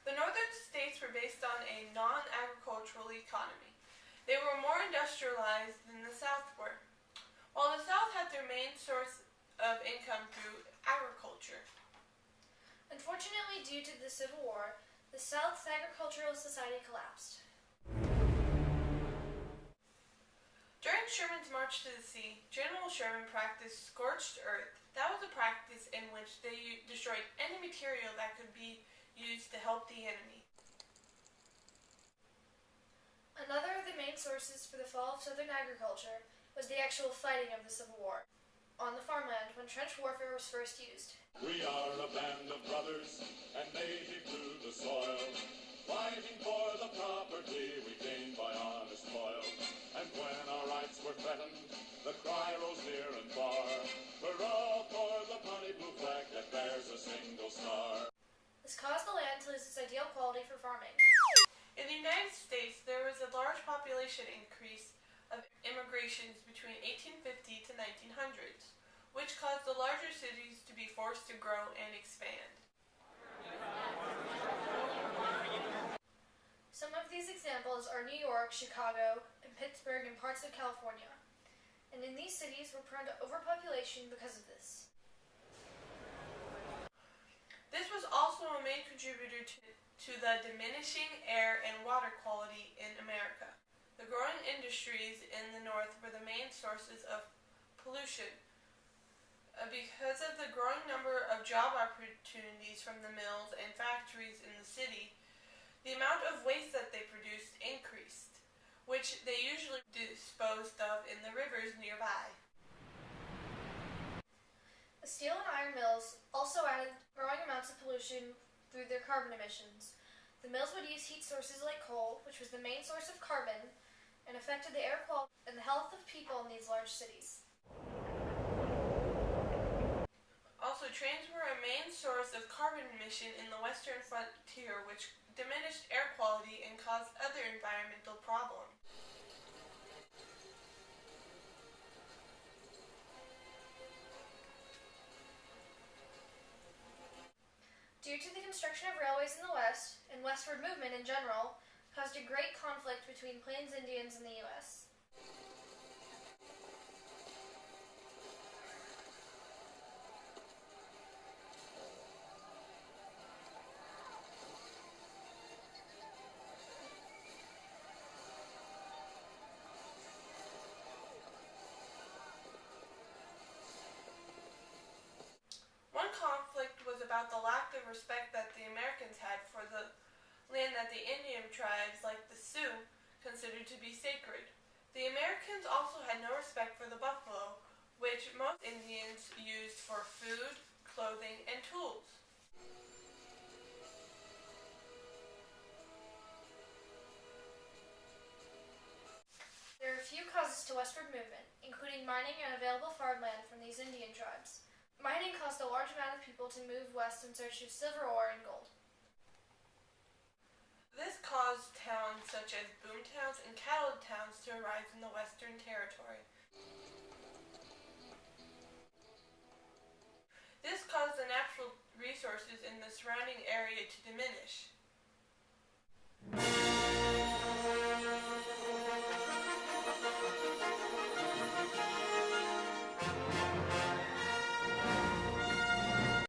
The northern states were based on a non-agricultural economy. They were more industrialized than the South were, while the South had their main source of income through agriculture. Unfortunately, due to the Civil War, the South's agricultural society collapsed. During Sherman's march to the sea, General Sherman practiced scorched earth. That was a practice in which they destroyed any material that could be used to help the enemy. Another of the main sources for the fall of Southern agriculture was the actual fighting of the Civil War, on the farmland when trench warfare was first used. We are a band of brothers, and native to the soil, fighting for the property we gained by honest toil. And when our rights were threatened, the cry rose near and far, hurrah for the bonny blue flag that bears a single star. This caused the land to lose its ideal quality for farming. In the United States, there was a large population increase of immigrations between 1850 to 1900s, which caused the larger cities to be forced to grow and expand. Some of these examples are New York, Chicago, and Pittsburgh and parts of California. And in these cities, we're prone to overpopulation because of this. This was also a main contributor to the diminishing air and water quality in America. The growing industries in the north were the main sources of pollution. Because of the growing number of job opportunities from the mills and factories in the city, the amount of waste that they produced increased, which they usually disposed of in the rivers nearby. The steel and iron mills also added growing amounts of pollution through their carbon emissions. The mills would use heat sources like coal, which was the main source of carbon, and affected the air quality and the health of people in these large cities. Also, trains were a main source of carbon emission in the western frontier, which diminished air quality and caused other environmental problems. Due to the construction of railways in the West, and westward movement in general, caused a great conflict between Plains Indians and the U.S. One conflict was about the lack of respect that the Americans had for the land that the Indian tribes, like the Sioux, considered to be sacred. The Americans also had no respect for the buffalo, which most Indians used for food, clothing, and tools. There are a few causes to westward movement, including mining and available farmland from these Indian tribes. Mining caused a large amount of people to move west in search of silver ore and gold. This caused towns such as boom towns and cattle towns to arise in the Western Territory. This caused the natural resources in the surrounding area to diminish.